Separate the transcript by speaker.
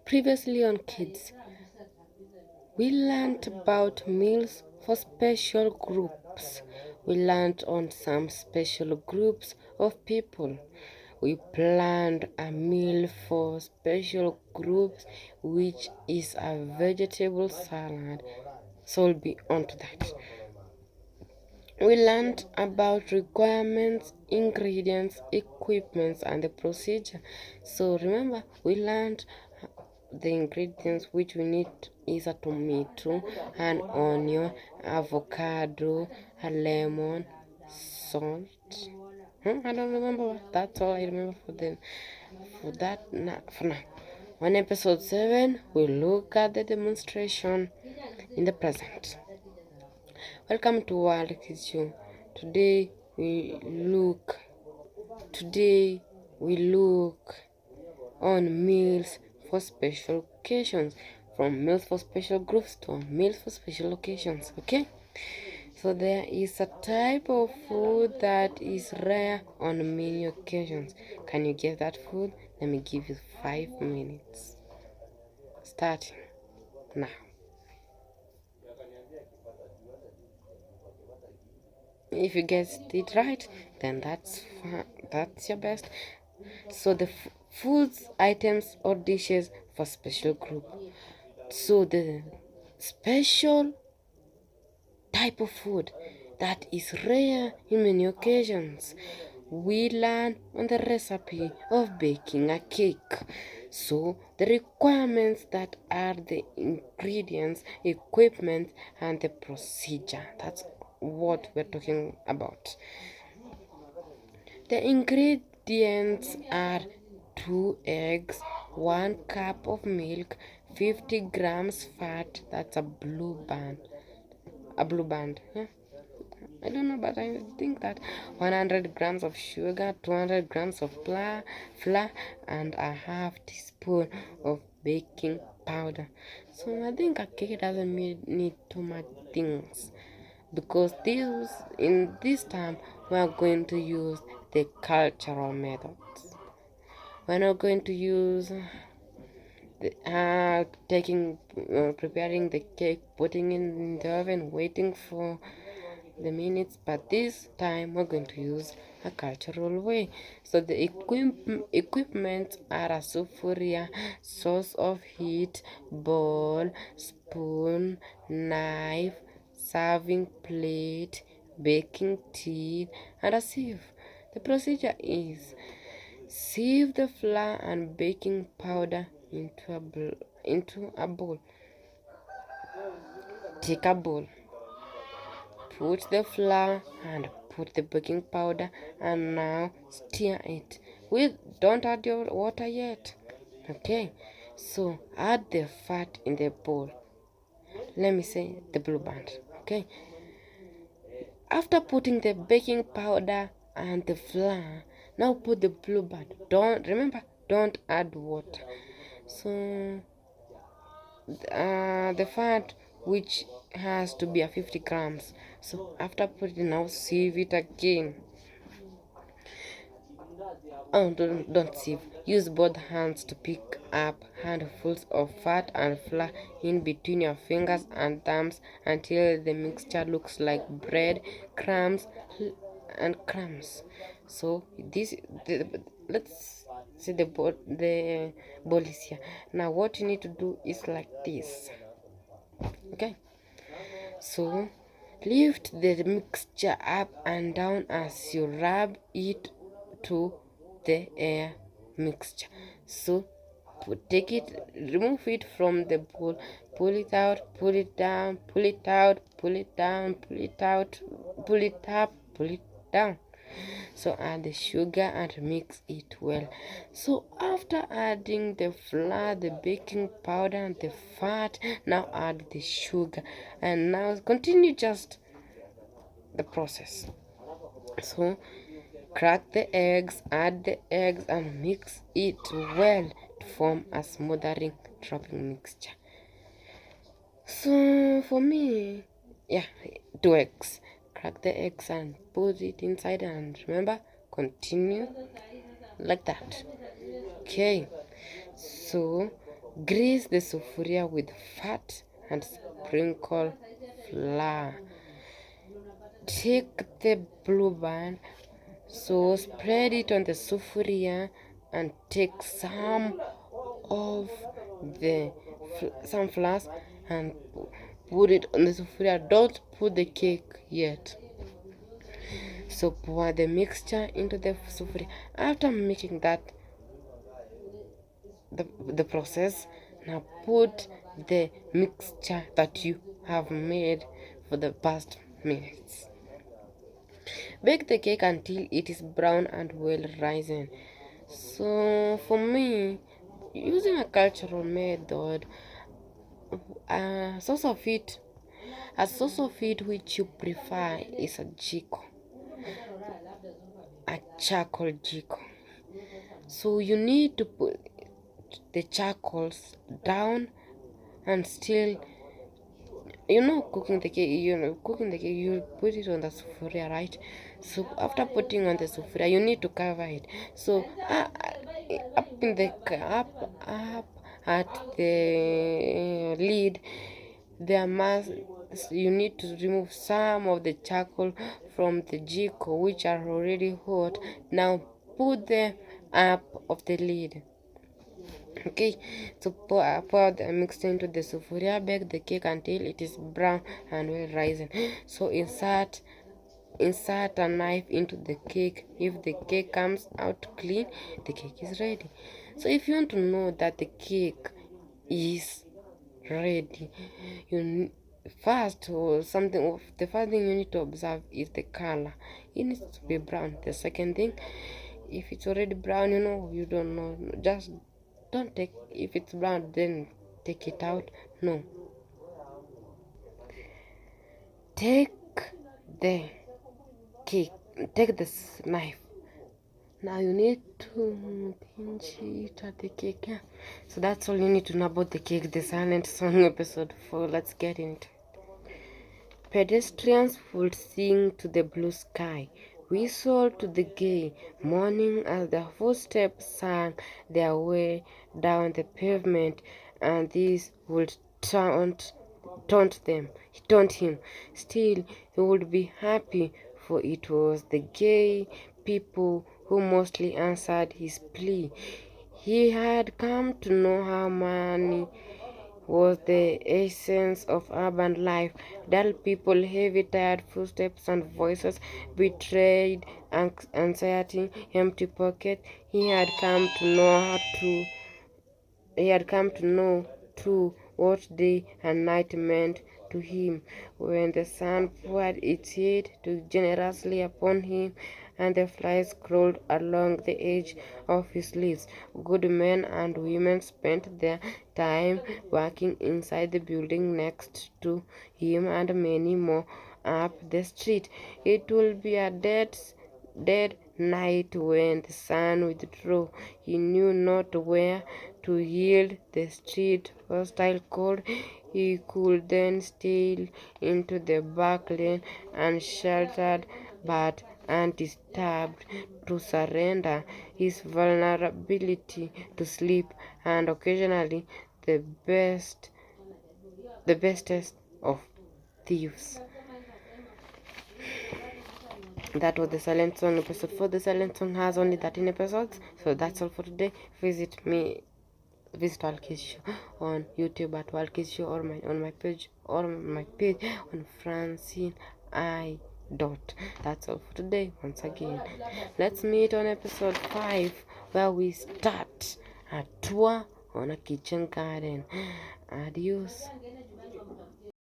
Speaker 1: Previously on Kids, we learned about meals for special groups. We learned on some special groups of people. We planned a meal for special groups, which is a vegetable salad. So we'll be on to that. We learned about requirements, ingredients, equipments, and the procedure. So remember, we learned the ingredients which we need is a tomato, an onion, avocado, a lemon, salt. I don't remember what. That's all I remember for that. For now. On episode 7, we look at the demonstration in the present. Welcome to World Kids Show. Today we look on meals for special occasions, from meals for special groups to meals for special occasions. Okay, so there is a type of food that is rare on many occasions. Can you guess that food? Let me give you 5 minutes, starting now. If you guessed it right, then that's your best. So the foods, items, or dishes for special group. So the special type of food that is rare in many occasions. We learn on the recipe of baking a cake. So the requirements that are the ingredients, equipment, and the procedure. That's what we're talking about. The ingredients are 2 eggs, 1 cup of milk, 50 grams fat, that's a blue band. Yeah. I don't know, but I think that 100 grams of sugar, 200 grams of flour, and a half teaspoon of baking powder. So I think a cake doesn't need too much things, because in this time we are going to use the cultural methods. We're not going to use preparing the cake, putting it in the oven, waiting for the minutes, but this time we're going to use a cultural way. So the equipment are a sufuria, source of heat, bowl, spoon, knife, serving plate, baking tin, and a sieve. The procedure is: sieve the flour and baking powder into a bowl. Take a bowl, put the flour and put the baking powder, and now stir it. Don't add your water yet. Okay, so add the fat in the bowl. Let me say the blue band. Okay, after putting the baking powder and the flour, now put the blue band. Don't add water. So the fat, which has to be a 50 grams. So after putting, now sieve it again. Oh, don't sieve. Use both hands to pick up handfuls of fat and flour in between your fingers and thumbs until the mixture looks like bread, crumbs, and crumbs. So let's see the bowl is here. Now what you need to do is like this. Okay, so lift the mixture up and down as you rub it to the air mixture. So remove it from the bowl, pull it out, pull it down, pull it out, pull it down, pull it out, pull it up, pull it down. So add the sugar and mix it well. So after adding the flour, the baking powder, and the fat, now add the sugar, and now continue just the process. So crack the eggs, add the eggs, and mix it well to form a smothering dropping mixture. So for me, 2 eggs. Crack the eggs and put it inside, and remember, continue like that. Okay, so grease the sufuria with fat and sprinkle flour. Take the blue band, so spread it on the sufuria and take of the some flour and put it on the sufuria. Don't put the cake yet. So pour the mixture into the sufuria. After making that the process, now put the mixture that you have made for the past minutes. Bake the cake until it is brown and well risen. So for me, using a cultural method, a source of it which you prefer is a charcoal jiko. So you need to put the charcoals down and still cooking the cake, you put it on the sufuria, right? So after putting on the sufuria, you need to cover it. So up in the up at the lid, there must you need to remove some of the charcoal from the jiko which are already hot. Now put them up of the lid. Okay, so pour the mixture into the sufuria. Bake the cake until it is brown and well risen. So insert a knife into the cake. If the cake comes out clean, the cake is ready. So if you want to know that the cake is ready, the first thing you need to observe is the color. It needs to be brown. The second thing, if it's already brown, you don't know, just don't take. If it's brown, then take it out. No, take the cake, take this knife. Now you need to pinch it at the cake. Yeah. So that's all you need to know about the cake, the silent song episode 4. Let's get into it. Pedestrians would sing to the blue sky, whistle to the gay morning as their footsteps sang their way down the pavement, and this would taunt him. Still, he would be happy, for it was the gay people who mostly answered his plea. He had come to know how money was the essence of urban life. Dull people, heavy, tired footsteps and voices betrayed anxiety, empty pockets. He had come to know too what day and night meant to him, when the sun poured its heat too generously upon him, and the flies crawled along the edge of his leaves. Good men and women spent their time working inside the building next to him, and many more up the street. It will be a dead night when the sun withdrew. He knew not where to yield the street hostile cold. He could then steal into the back lane unsheltered but undisturbed, to surrender his vulnerability to sleep, and occasionally the bestest of thieves. That was the Silent Song episode 4. The Silent Song has only 13 episodes, so that's all for today. Visit Walkies Show on YouTube at Walkies Show, or on my page on Francine I. That's all for today. Once again, let's meet on episode 5, where we start a tour on a kitchen garden. Adios.